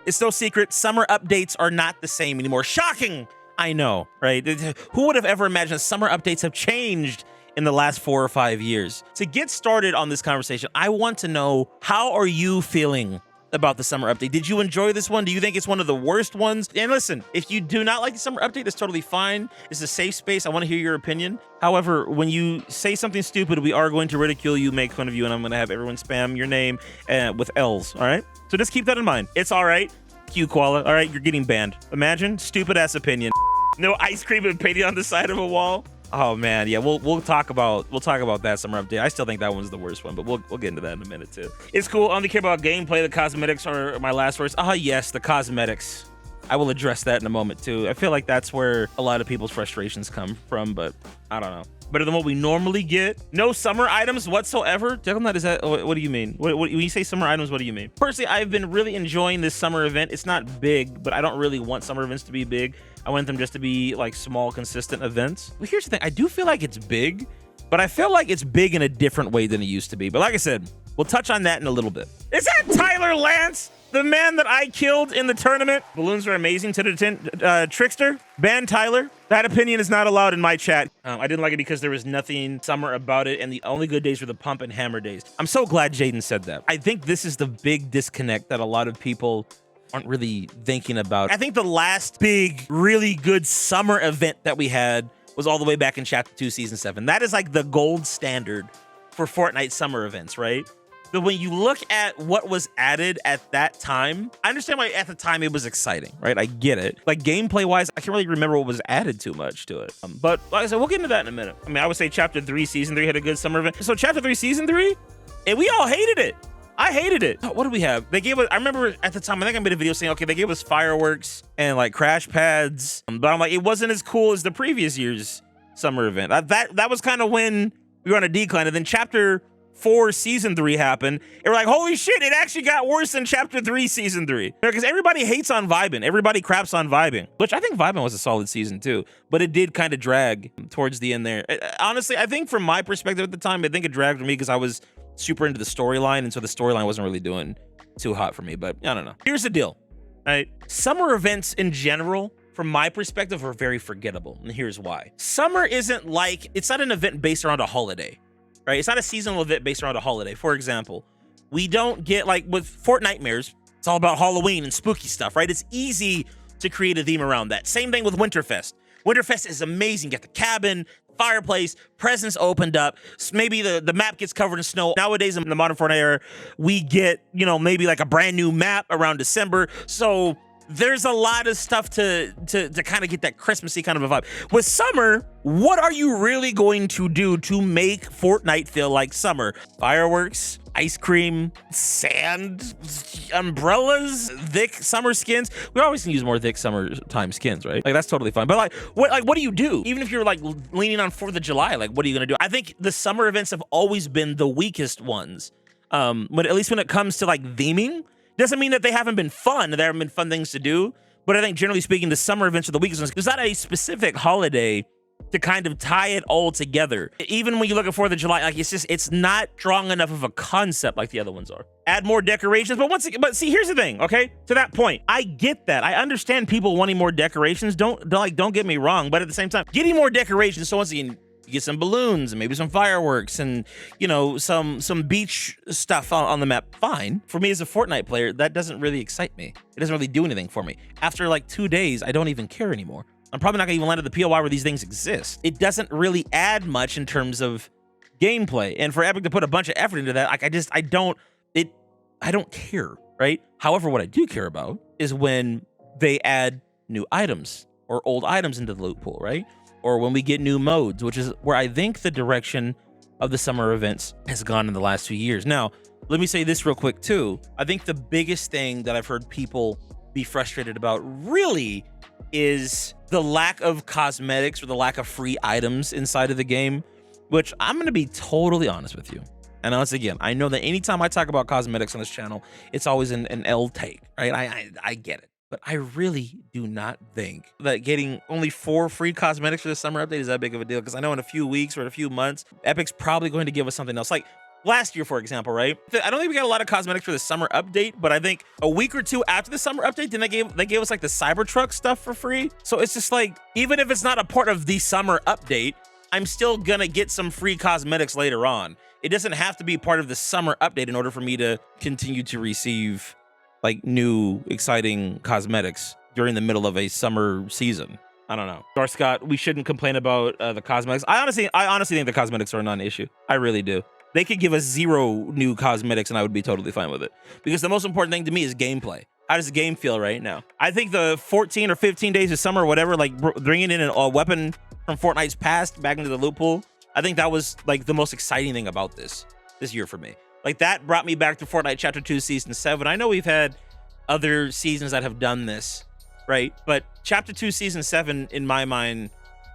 It's no secret, summer updates are not the same anymore. Shocking! I know, right? Who would have ever imagined summer updates have changed in the last 4 or 5 years? To get started on this conversation, I want to know, how are you feeling about the summer update? Did you enjoy this one? Do you think it's one of the worst ones? And listen, if you do not like the summer update, that's totally fine. It's a safe space. I want to hear your opinion. However, when you say something stupid, we are going to ridicule you, make fun of you, and I'm going to have everyone spam your name with L's, all right? So just keep that in mind. It's all right. Q Koala, all right? You're getting banned. Imagine, stupid ass opinion. No ice cream and painting on the side of a wall. Oh man, yeah, we'll talk about that summer update. I still think that one's the worst one, but we'll get into that in a minute too. It's cool. I only care about gameplay. The cosmetics are my last words. Yes, the cosmetics. I will address that in a moment too. I feel like that's where a lot of people's frustrations come from, but I don't know. Better than what we normally get. No summer items whatsoever. Declan, is that what do you mean? What when you say summer items, what do you mean? Personally, I've been really enjoying this summer event. It's not big, but I don't really want summer events to be big. I want them just to be like small, consistent events. Well, here's the thing. I do feel like it's big, but I feel like it's big in a different way than it used to be. But like I said, we'll touch on that in a little bit. Is that Tyler Lance, the man that I killed in the tournament? Balloons are amazing to the trickster. Ban Tyler. That opinion is not allowed in my chat. I didn't like it because there was nothing summer about it, and the only good days were the pump and hammer days. I'm so glad Jaden said that. I think this is the big disconnect that a lot of people aren't really thinking about. I think the last big, really good summer event that we had was all the way back in Chapter 2, Season 7. That is like the gold standard for Fortnite summer events, right? But when you look at what was added at that time, I understand why at the time it was exciting, right? I get it. Like gameplay-wise, I can't really remember what was added too much to it. But like I said, we'll get into that in a minute. I mean, I would say Chapter 3, Season 3 had a good summer event. So Chapter 3, Season 3, and we all hated it. I hated it. What did we have? They gave us, I remember at the time, I think I made a video saying, okay, they gave us fireworks and like crash pads. But I'm like, it wasn't as cool as the previous year's summer event. That was kind of when we were on a decline. And then Chapter 4 Season 3 happened. And we're like, holy shit, it actually got worse than Chapter 3 Season 3. Because everybody hates on vibing. Everybody craps on vibing. Which I think vibing was a solid season too. But it did kind of drag towards the end there. Honestly, I think from my perspective at the time, I think it dragged for me because I was super into the storyline, and so the storyline wasn't really doing too hot for me, but I don't know. Here's the deal, right? Summer events in general, from my perspective, are very forgettable, and here's why. Summer isn't like, it's not an event based around a holiday, right? It's not a seasonal event based around a holiday. For example, we don't get, like with Fortnitemares, it's all about Halloween and spooky stuff, right? It's easy to create a theme around that. Same thing with Winterfest. Winterfest is amazing. You got the cabin, fireplace, presents opened up. Maybe the map gets covered in snow. Nowadays in the modern Fortnite era, we get, you know, maybe like a brand new map around December. So there's a lot of stuff to kind of get that Christmassy kind of a vibe. With summer, what are you really going to do to make Fortnite feel like summer? Fireworks, ice cream, sand, umbrellas, thick summer skins. We always can use more thick summertime skins, right? Like that's totally fine. But like what do you do? Even if you're like leaning on 4th of July, like what are you gonna do? I think the summer events have always been the weakest ones. But at least when it comes to like theming, doesn't mean that they haven't been fun. There haven't been fun things to do. But I think generally speaking, the summer events are the weakest ones. There's not a specific holiday to kind of tie it all together. Even when you look at 4th of July, like it's not strong enough of a concept like the other ones are. Add more decorations, but see, here's the thing, okay? To that point, I get that. I understand people wanting more decorations. Don't get me wrong, but at the same time, getting more decorations, so once again, you get some balloons and maybe some fireworks and, you know, some beach stuff on the map, fine. For me as a Fortnite player, that doesn't really excite me. It doesn't really do anything for me. After like 2 days, I don't even care anymore. I'm probably not gonna even land at the POI where these things exist. It doesn't really add much in terms of gameplay. And for Epic to put a bunch of effort into that, like I don't care, right? However, what I do care about is when they add new items or old items into the loot pool, right? Or when we get new modes, which is where I think the direction of the summer events has gone in the last few years. Now, let me say this real quick too. I think the biggest thing that I've heard people be frustrated about really is the lack of cosmetics or the lack of free items inside of the game, which I'm going to be totally honest with you. And once again, I know that anytime I talk about cosmetics on this channel, it's always an L take, right? I get it. But I really do not think that getting only 4 free cosmetics for the summer update is that big of a deal. Because I know in a few weeks or in a few months, Epic's probably going to give us something else. Like, last year, for example, right? I don't think we got a lot of cosmetics for the summer update, but I think a week or two after the summer update, then they gave us like the Cybertruck stuff for free. So it's just like, even if it's not a part of the summer update, I'm still gonna get some free cosmetics later on. It doesn't have to be part of the summer update in order for me to continue to receive like new exciting cosmetics during the middle of a summer season. I don't know. Darth Scott, we shouldn't complain about the cosmetics. I honestly think the cosmetics are a non-issue. I really do. They could give us 0 new cosmetics and I would be totally fine with it. Because the most important thing to me is gameplay. How does the game feel right now? I think the 14 or 15 days of summer or whatever, like bringing in a weapon from Fortnite's past back into the loot pool, I think that was like the most exciting thing about this year for me. Like that brought me back to Fortnite Chapter 2 Season 7. I know we've had other seasons that have done this, right? But Chapter 2 Season 7, in my mind,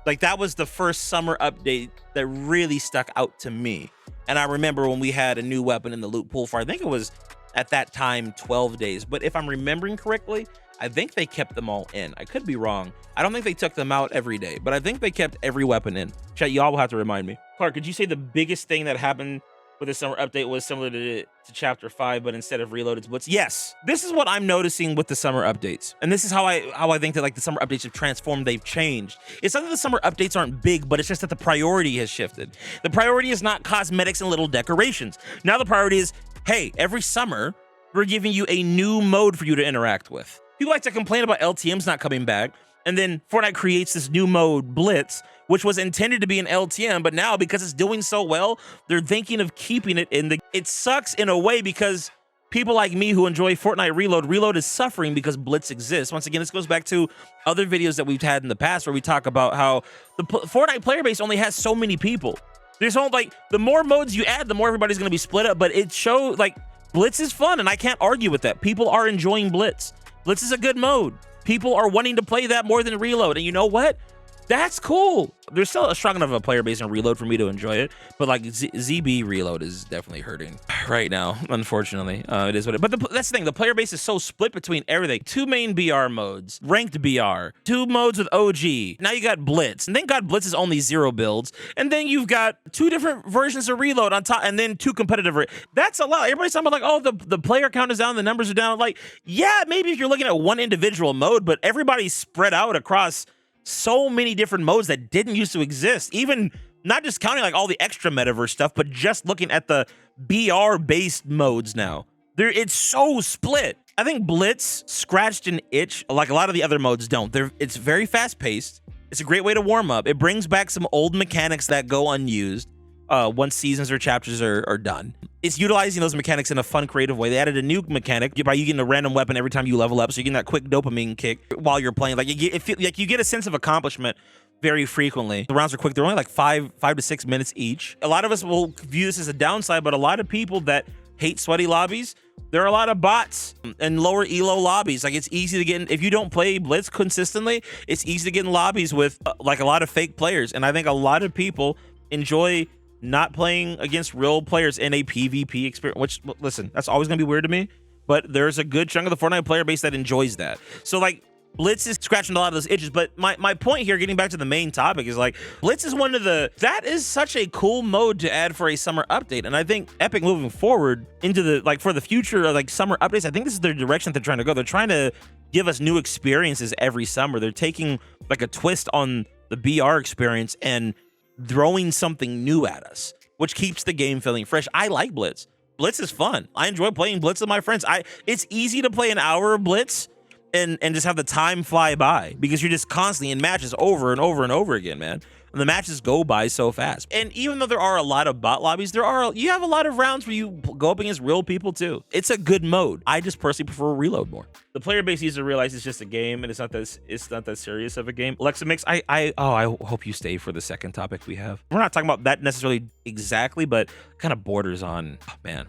like that was the first summer update that really stuck out to me. And I remember when we had a new weapon in the loot pool for, I think it was at that time 12 days. But if I'm remembering correctly, I think they kept them all in. I could be wrong. I don't think they took them out every day, but I think they kept every weapon in. Chat, y'all will have to remind me. Clark, could you say the biggest thing that happened with the summer update was similar to Chapter 5, but instead of reload, it's Blitz? Yes. This is what I'm noticing with the summer updates. And this is how I think that like the summer updates have transformed, they've changed. It's not that the summer updates aren't big, but it's just that the priority has shifted. The priority is not cosmetics and little decorations. Now the priority is, hey, every summer, we're giving you a new mode for you to interact with. People like to complain about LTMs not coming back, and then Fortnite creates this new mode, Blitz, which was intended to be an LTM, but now because it's doing so well, they're thinking of keeping it in the... It sucks in a way because people like me who enjoy Fortnite Reload is suffering because Blitz exists. Once again, this goes back to other videos that we've had in the past where we talk about how the Fortnite player base only has so many people. There's only like, the more modes you add, the more everybody's gonna be split up, but it shows like Blitz is fun and I can't argue with that. People are enjoying Blitz. Blitz is a good mode. People are wanting to play that more than Reload. And you know what? That's cool. There's still a strong enough of a player base in Reload for me to enjoy it. But like ZB Reload is definitely hurting right now, unfortunately. It is what it is. But that's the thing. The player base is so split between everything. 2 main BR modes, ranked BR, 2 modes with OG. Now you got Blitz. And thank God Blitz is only 0 builds. And then you've got 2 different versions of Reload on top, and then 2 competitive. That's a lot. Everybody's talking about like, oh, the player count is down, the numbers are down. Like, yeah, maybe if you're looking at one individual mode, but everybody's spread out across so many different modes that didn't used to exist. Even not just counting like all the extra metaverse stuff, but just looking at the BR based modes now. It's so split. I think Blitz scratched an itch like a lot of the other modes don't. It's very fast paced. It's a great way to warm up. It brings back some old mechanics that go unused once seasons or chapters are done. It's utilizing those mechanics in a fun, creative way. They added a new mechanic by you getting a random weapon every time you level up, so you're getting that quick dopamine kick while you're playing. Like you get a sense of accomplishment very frequently. The rounds are quick. They're only like 5 to 6 minutes each. A lot of us will view this as a downside, but a lot of people that hate sweaty lobbies, there are a lot of bots and lower elo lobbies. Like it's easy to get in, if you don't play Blitz consistently, it's easy to get in lobbies with like a lot of fake players. And I think a lot of people enjoy not playing against real players in a PvP experience, which, listen, that's always gonna be weird to me, but there's a good chunk of the Fortnite player base that enjoys that. So like Blitz is scratching a lot of those itches, but my point here, getting back to the main topic, is like Blitz is that is such a cool mode to add for a summer update. And I think Epic moving forward into the, like for the future of like summer updates, I think this is their direction that they're trying to go. They're trying to give us new experiences every summer. They're taking like a twist on the BR experience and throwing something new at us, which keeps the game feeling fresh. I like Blitz. Blitz is fun. I enjoy playing Blitz with my friends. It's easy to play an hour of Blitz and just have the time fly by because you're just constantly in matches over and over and over again, man. And the matches go by so fast. And even though there are a lot of bot lobbies, you have a lot of rounds where you go up against real people too. It's a good mode. I just personally prefer Reload more. The player base needs to realize it's just a game and it's not that serious of a game. Alexa Mix, I hope you stay for the second topic we have. We're not talking about that necessarily exactly, but kind of borders on,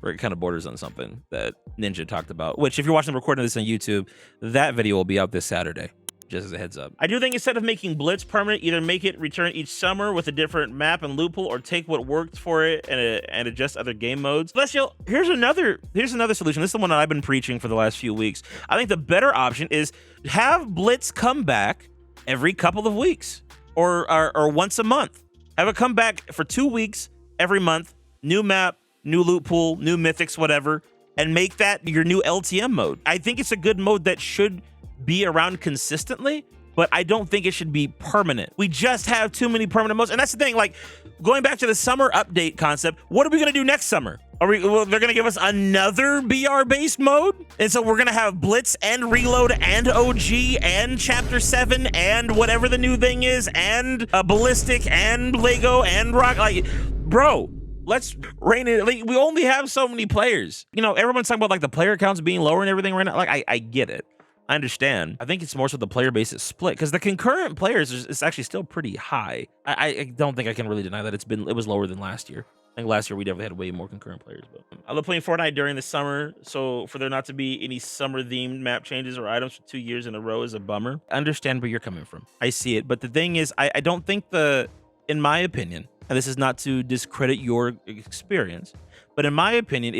we're kind of borders on something that Ninja talked about, which if you're watching the recording of this on YouTube, that video will be out this Saturday. Just as a heads up. I do think instead of making Blitz permanent, either make it return each summer with a different map and loophole, or take what worked for it and adjust other game modes. Celestial, here's another solution. This is the one that I've been preaching for the last few weeks. I think the better option is have Blitz come back every couple of weeks or once a month. Have it come back for 2 weeks every month. New map, new loot pool, new mythics, whatever, and make that your new LTM mode. I think it's a good mode that should be around consistently, but I don't think it should be permanent. We just have too many permanent modes. And that's the thing, like going back to the summer update concept, what are we gonna do next summer? Well, they're gonna give us another BR based mode? And so we're gonna have Blitz and Reload and OG and Chapter 7 and whatever the new thing is and Ballistic and Lego and Rock. Like, bro, let's rein it. Like, we only have so many players. You know, everyone's talking about like the player counts being lower and everything right now. Like, I get it. I understand. I think it's more so the player base is split because the concurrent players is actually still pretty high. I don't think I can really deny that it was lower than last year. I think last year we definitely had way more concurrent players. But I love playing Fortnite during the summer, so for there not to be any summer themed map changes or items for 2 years in a row is a bummer. I understand where you're coming from. I see it, but the thing is, I don't think in my opinion, and this is not to discredit your experience, but in my opinion,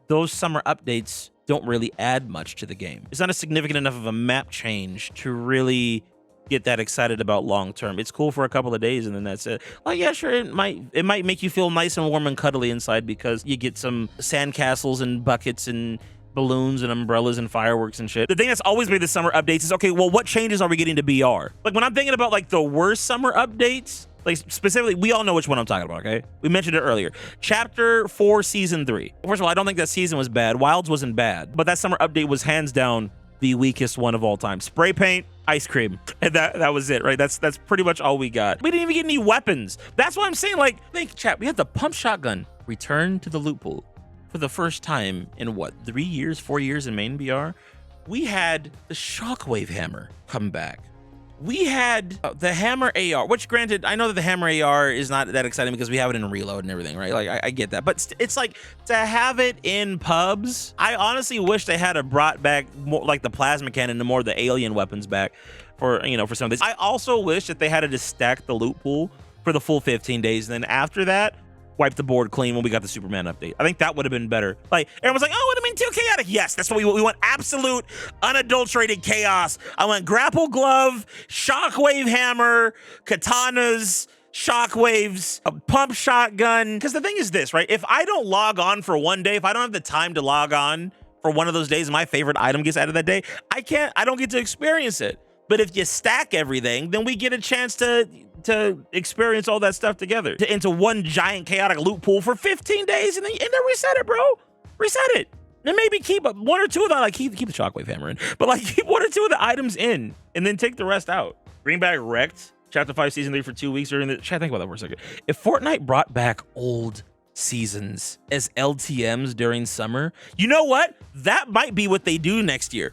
those summer updates don't really add much to the game. It's not a significant enough of a map change to really get that excited about long term. It's cool for a couple of days and then that's it. Well, yeah, sure, it might make you feel nice and warm and cuddly inside because you get some sandcastles and buckets and balloons and umbrellas and fireworks and shit. The thing that's always made the summer updates is, okay, well, what changes are we getting to BR? Like when I'm thinking about like the worst summer updates, like specifically, we all know which one I'm talking about, okay? We mentioned it earlier. Chapter 4, Season 3. First of all, I don't think that season was bad. Wilds wasn't bad, but that summer update was hands down the weakest one of all time. Spray paint, ice cream, and that was it, right? That's pretty much all we got. We didn't even get any weapons. That's why I'm saying, like, think, chat, we had the pump shotgun return to the loot pool for the first time in what, 3 years, 4 years in main BR? We had the shockwave hammer come back. We had the hammer AR, which granted, I know that the hammer AR is not that exciting because we have it in reload and everything, right? Like, I get that. But it's like, to have it in pubs, I honestly wish they had brought back more like the plasma cannon and more of the alien weapons back for some of this. I also wish that they had to just stack the loot pool for the full 15 days. And then after that, wipe the board clean when we got the Superman update. I think that would have been better. Like, everyone's like, oh, it would have been too chaotic. Yes, that's what we want. We want absolute, unadulterated chaos. I want grapple glove, shockwave hammer, katanas, shockwaves, a pump shotgun. Because the thing is this, right? If I don't log on for one day, if I don't have the time to log on for one of those days, my favorite item gets added that day, I don't get to experience it. But if you stack everything, then we get a chance to experience all that stuff together into one giant chaotic loot pool for 15 days and then reset it, bro. Reset it. And maybe keep one or two of the, like, keep the shockwave hammer in, but like keep one or two of the items in and then take the rest out. Bring back Wrecked, Chapter 5, Season 3 for 2 weeks during the chat. Think about that for a second. If Fortnite brought back old seasons as LTMs during summer, you know what? That might be what they do next year.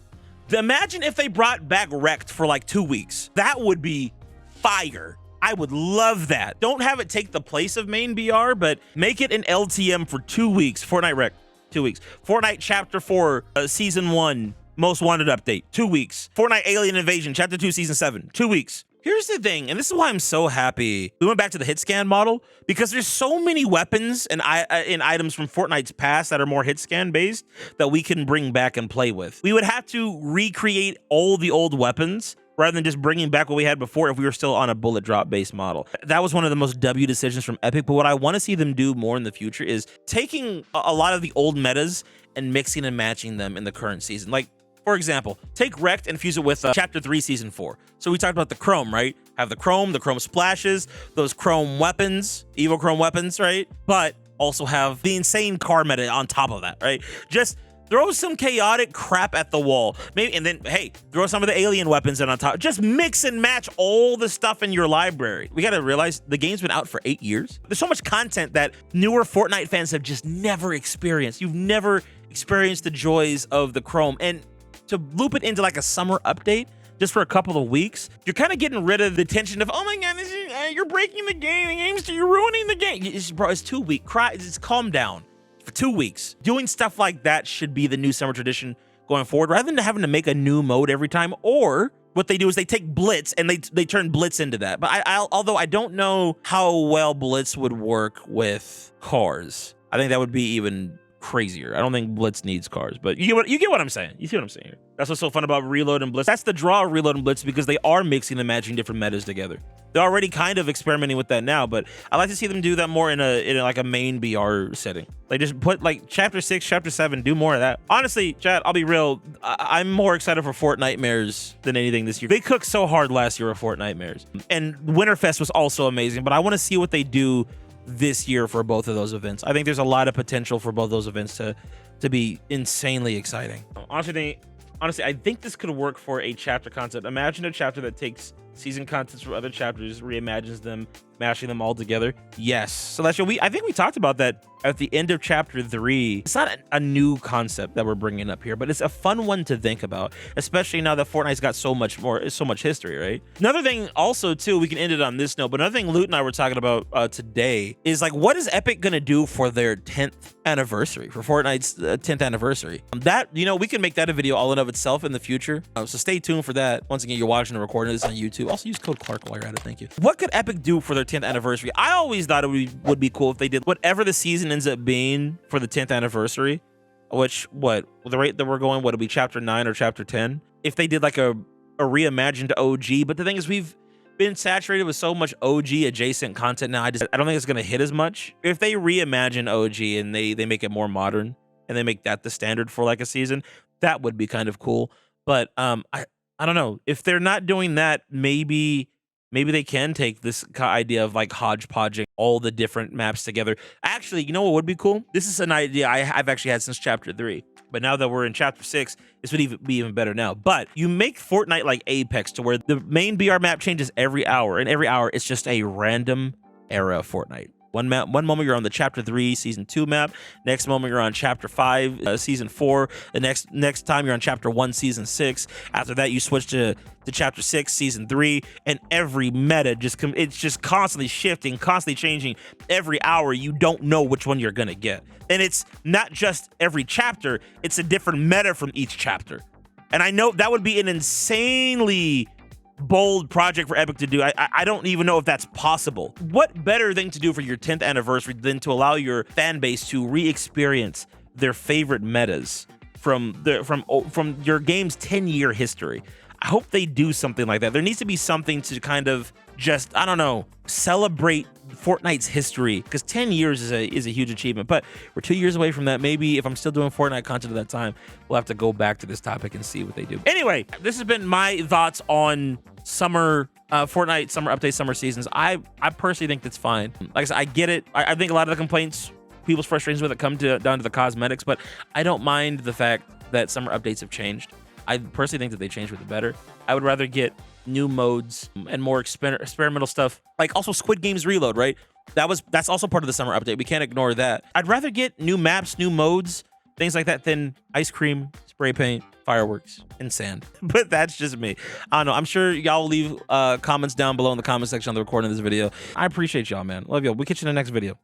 Imagine if they brought back Wrecked for like 2 weeks. That would be fire. I would love that. Don't have it take the place of main BR, but make it an LTM for 2 weeks. Fortnite Wrecked, 2 weeks. Fortnite Chapter 4, Season 1, Most Wanted update, 2 weeks. Fortnite Alien Invasion, Chapter 2, Season 7, 2 weeks. Here's the thing, and this is why I'm so happy we went back to the hit scan model, because there's so many weapons and items from Fortnite's past that are more hit scan based that we can bring back and play with. We would have to recreate all the old weapons rather than just bringing back what we had before if we were still on a bullet drop based model. That was one of the most W decisions from Epic, but what I want to see them do more in the future is taking a lot of the old metas and mixing and matching them in the current season. Like, for example, take Wrecked and fuse it with Chapter 3, Season 4. So we talked about the Chrome, right? Have the Chrome splashes, those Chrome weapons, evil Chrome weapons, right? But also have the insane car meta on top of that, right? Just throw some chaotic crap at the wall. Maybe, and then, hey, throw some of the alien weapons in on top. Just mix and match all the stuff in your library. We gotta realize the game's been out for 8 years. There's so much content that newer Fortnite fans have just never experienced. You've never experienced the joys of the Chrome. And to loop it into like a summer update just for a couple of weeks, you're kind of getting rid of the tension of, oh my god, you're breaking the game, you're ruining the game. Bro, it's 2 weeks. Just calm down for 2 weeks. Doing stuff like that should be the new summer tradition going forward, rather than having to make a new mode every time. Or what they do is they take Blitz and they turn Blitz into that. But although I don't know how well Blitz would work with cars, I think that would be even crazier. I don't think Blitz needs cars, but you get what I'm saying. You see what I'm saying here. That's what's so fun about Reload and Blitz. That's the draw of Reload and Blitz, because they are mixing and matching different metas together. They're already kind of experimenting with that now, but I like to see them do that more in a like a main BR setting. Like just put like chapter 6, chapter 7, do more of that. Honestly, chat, I'll be real. I'm more excited for Fortnitemares than anything this year. They cooked so hard last year with Fortnitemares, and Winterfest was also amazing, but I want to see what they do this year for both of those events. I think there's a lot of potential for both those events to be insanely exciting. Honestly, I think this could work for a chapter concept. Imagine a chapter that takes season contents from other chapters, reimagines them, mashing them all together. Yes. So I think we talked about that at the end of chapter 3. It's not a new concept that we're bringing up here, but it's a fun one to think about, especially now that Fortnite's got so much history, right? Another thing also too, we can end it on this note, but another thing Loot and I were talking about today is like, what is Epic gonna do for their 10th anniversary, for Fortnite's 10th anniversary? That, you know, we can make that a video all in of itself in the future. So stay tuned for that. Once again, you're watching and recording this on YouTube. Also use code Clark while you're at it. Thank you. What could Epic do for their 10th anniversary? I always thought it would be cool if they did whatever the season ends up being for the 10th anniversary, which the rate that we're going, it'll be chapter 9 or chapter 10. If they did like a reimagined OG, but the thing is, we've been saturated with so much OG adjacent content now. I don't think it's gonna hit as much. If they reimagine OG and they make it more modern and they make that the standard for like a season, that would be kind of cool. But I don't know, if they're not doing that, maybe they can take this idea of like hodgepodging all the different maps together. Actually, you know what would be cool? This is an idea I've actually had since chapter 3. But now that we're in chapter 6, this would be even better now. But you make Fortnite like Apex, to where the main BR map changes every hour, and every hour it's just a random era of Fortnite. One moment you're on the chapter 3 season 2 map. Next moment you're on chapter 5 season 4. The next time you're on chapter 1 season 6. After that you switch to chapter 6 season 3, and every meta it's just constantly shifting, constantly changing. Every hour you don't know which one you're gonna get, and it's not just every chapter, it's a different meta from each chapter. And I know that would be an insanely bold project for Epic to do. I don't even know if that's possible. What better thing to do for your 10th anniversary than to allow your fan base to re-experience their favorite metas from your game's 10-year history? I hope they do something like that. There needs to be something to kind of just, I don't know, celebrate Fortnite's history, because 10 years is a huge achievement. But we're 2 years away from that. Maybe if I'm still doing Fortnite content at that time, we'll have to go back to this topic and see what they do. Anyway, this has been my thoughts on summer Fortnite summer updates, summer seasons. I personally think that's fine. Like I said, I get it. I think a lot of the complaints, people's frustrations with it, come down to the cosmetics, but I don't mind the fact that summer updates have changed. I personally think that they changed for the better. I would rather get new modes and more experimental stuff, like also Squid Games Reload, right? That's also part of the summer update. We can't ignore that. I'd rather get new maps, new modes, things like that, than ice cream, spray paint, fireworks, and sand. But that's just me. I don't know. I'm sure y'all will leave comments down below in the comment section on the recording of this video. I appreciate y'all, man. Love y'all. We'll catch you in the next video.